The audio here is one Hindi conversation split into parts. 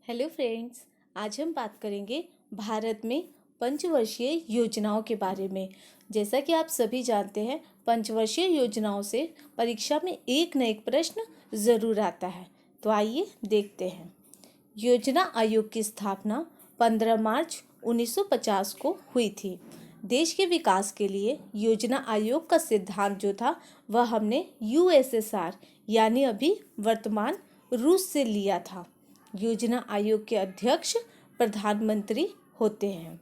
Hello friends. आज हम बात करेंगे भारत में पंचवर्षीय योजनाओं के बारे में। जैसा कि आप सभी जानते हैं, पंचवर्षीय योजनाओं से परीक्षा में एक न एक प्रश्न ज़रूर आता है। तो आइए देखते हैं। योजना आयोग की स्थापना 15 मार्च 1950 को हुई थी। देश के विकास के लिए योजना आयोग का सिद्धांत जो था वह हमने यूएसएसआर यानी अभी वर्तमान रूस से लिया था। योजना आयोग के अध्यक्ष प्रधानमंत्री होते हैं।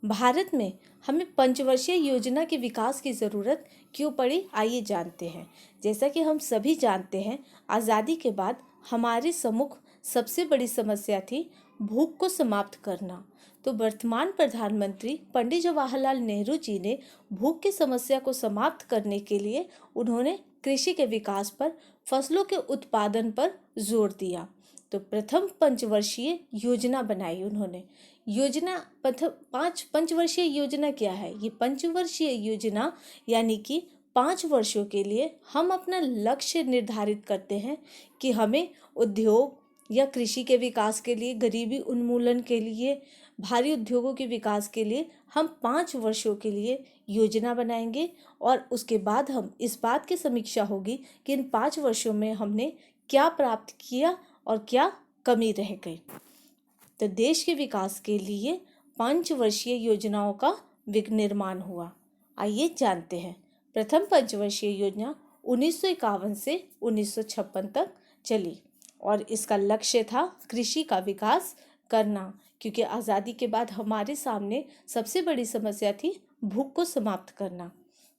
भारत में हमें पंचवर्षीय योजना के विकास की ज़रूरत क्यों पड़ी, आइए जानते हैं। जैसा कि हम सभी जानते हैं, आज़ादी के बाद हमारे सम्मुख सबसे बड़ी समस्या थी भूख को समाप्त करना। तो वर्तमान प्रधानमंत्री पंडित जवाहरलाल नेहरू जी ने भूख की समस्या को समाप्त करने के लिए उन्होंने कृषि के विकास पर, फसलों के उत्पादन पर जोर दिया। तो प्रथम पंचवर्षीय योजना बनाई उन्होंने। योजना पंचवर्षीय योजना क्या है? ये पंचवर्षीय योजना यानी कि 5 वर्षों के लिए हम अपना लक्ष्य निर्धारित करते हैं कि हमें उद्योग या कृषि के विकास के लिए, गरीबी उन्मूलन के लिए, भारी उद्योगों के विकास के लिए हम 5 वर्षों के लिए योजना बनाएंगे और उसके बाद हम इस बात की समीक्षा होगी कि इन 5 वर्षों में हमने क्या प्राप्त किया और क्या कमी रह गई। तो देश के विकास के लिए पंचवर्षीय योजनाओं का निर्माण हुआ। आइए जानते हैं। प्रथम पंचवर्षीय योजना 1951 से 1956 तक चली और इसका लक्ष्य था कृषि का विकास करना, क्योंकि आज़ादी के बाद हमारे सामने सबसे बड़ी समस्या थी भूख को समाप्त करना।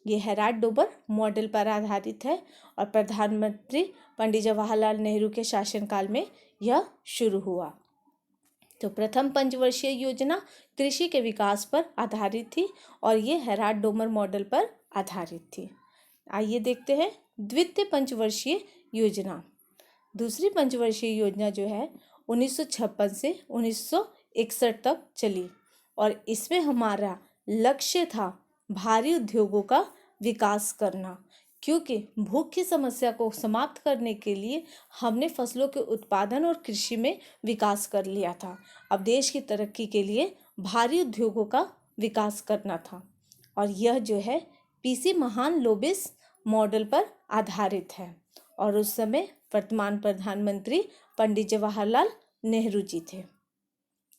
ये हेराल्ड डोबर मॉडल पर आधारित है और प्रधानमंत्री पंडित जवाहरलाल नेहरू के शासनकाल में यह शुरू हुआ। तो प्रथम पंचवर्षीय योजना कृषि के विकास पर आधारित थी और ये हेराल्ड डोबर मॉडल पर आधारित थी। आइए देखते हैं द्वितीय पंचवर्षीय योजना। दूसरी पंचवर्षीय योजना जो है 1956 से 1961 तक चली और इसमें हमारा लक्ष्य था भारी उद्योगों का विकास करना, क्योंकि भूख की समस्या को समाप्त करने के लिए हमने फसलों के उत्पादन और कृषि में विकास कर लिया था। अब देश की तरक्की के लिए भारी उद्योगों का विकास करना था और यह जो है पीसी महालनोबिस मॉडल पर आधारित है और उस समय वर्तमान प्रधानमंत्री पंडित जवाहरलाल नेहरू जी थे।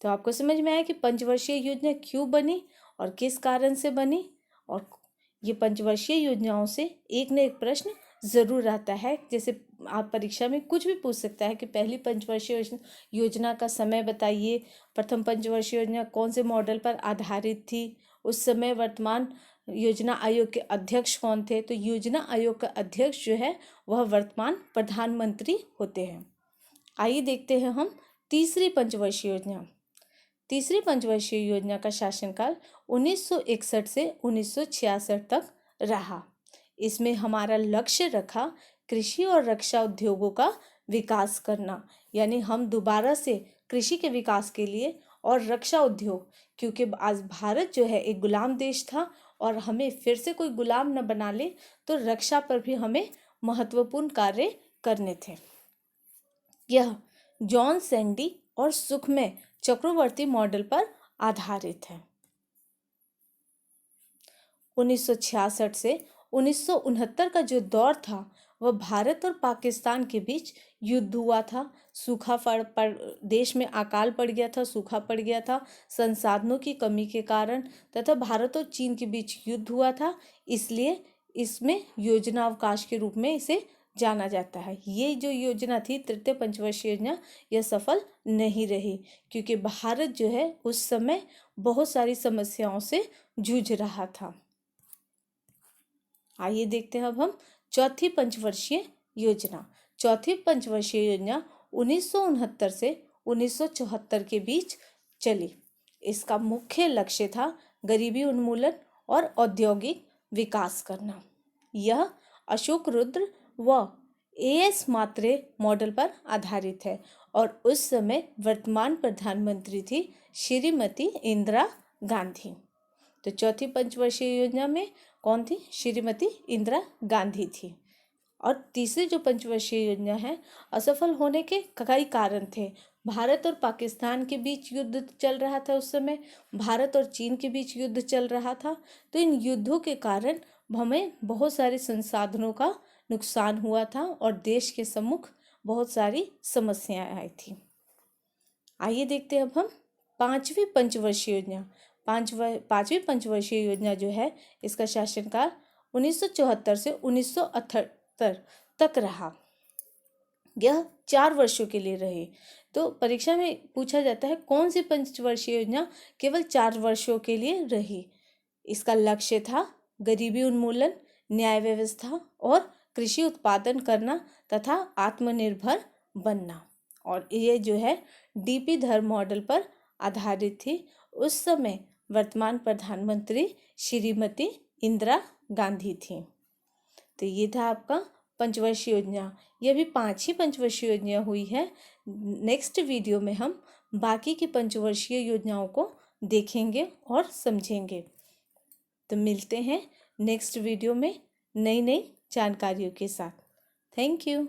तो आपको समझ में आया कि पंचवर्षीय योजना क्यों बनी और किस कारण से बनी। और ये पंचवर्षीय योजनाओं से एक न एक प्रश्न ज़रूर आता है। जैसे आप परीक्षा में कुछ भी पूछ सकता है कि पहली पंचवर्षीय योजना का समय बताइए, प्रथम पंचवर्षीय योजना कौन से मॉडल पर आधारित थी, उस समय वर्तमान योजना आयोग के अध्यक्ष कौन थे। तो योजना आयोग का अध्यक्ष जो है वह वर्तमान प्रधानमंत्री होते हैं। आइए देखते हैं हम तीसरी पंचवर्षीय योजना। तीसरी पंचवर्षीय योजना का शासनकाल 1961 से 1966 तक रहा। इसमें हमारा लक्ष्य रखा कृषि और रक्षा उद्योगों का विकास करना, यानी हम दोबारा से कृषि के विकास के लिए और रक्षा उद्योग, क्योंकि आज भारत जो है एक गुलाम देश था और हमें फिर से कोई गुलाम न बना ले, तो रक्षा पर भी हमें महत्वपूर्ण कार्य करने थे। यह जॉन सैंडी और सुखमय चक्रवर्ती मॉडल पर आधारित है। 1966 से 1969 का जो दौर था वह भारत और पाकिस्तान के बीच युद्ध हुआ था। सूखा पड़ देश में अकाल पड़ गया था, सूखा पड़ गया था संसाधनों की कमी के कारण, तथा भारत और चीन के बीच युद्ध हुआ था। इसलिए इसमें योजना अवकाश के रूप में इसे जाना जाता है। ये जो योजना थी तृतीय पंचवर्षीय योजना, यह सफल नहीं रही, क्योंकि भारत जो है उस समय बहुत सारी समस्याओं से जूझ रहा था। आइए देखते हैं अब हम चौथी पंचवर्षीय योजना। चौथी पंचवर्षीय योजना 1969 से 1974 के बीच चली। इसका मुख्य लक्ष्य था गरीबी उन्मूलन और औद्योगिक विकास करना। यह अशोक रुद्र व एएस मात्रे मॉडल पर आधारित है और उस समय वर्तमान प्रधानमंत्री थी श्रीमती इंदिरा गांधी। तो चौथी पंचवर्षीय योजना में कौन थी? श्रीमती इंदिरा गांधी थी। और तीसरी जो पंचवर्षीय योजना है, असफल होने के कई कारण थे। भारत और पाकिस्तान के बीच युद्ध चल रहा था उस समय, भारत और चीन के बीच युद्ध चल रहा था। तो इन युद्धों के कारण हमें बहुत सारे संसाधनों का नुकसान हुआ था और देश के सम्मुख बहुत सारी समस्याएं आई थी। आइए देखते हैं अब हम पांचवी पंचवर्षीय योजना। पांचवी पंचवर्षीय योजना जो है, इसका शासनकाल 1974 से 1978 तक रहा। यह 4 वर्षों के लिए रही। तो परीक्षा में पूछा जाता है कौन सी पंचवर्षीय योजना केवल 4 वर्षों के लिए रही। इसका लक्ष्य था गरीबी उन्मूलन, न्याय व्यवस्था और कृषि उत्पादन करना तथा आत्मनिर्भर बनना। और ये जो है डीपी धर मॉडल पर आधारित थी। उस समय वर्तमान प्रधानमंत्री श्रीमती इंदिरा गांधी थी। तो ये था आपका पंचवर्षीय योजना। ये भी 5 ही पंचवर्षीय योजना हुई है। नेक्स्ट वीडियो में हम बाकी की पंचवर्षीय योजनाओं को देखेंगे और समझेंगे। तो मिलते हैं नेक्स्ट वीडियो में नई नई जानकारियों के साथ। Thank you.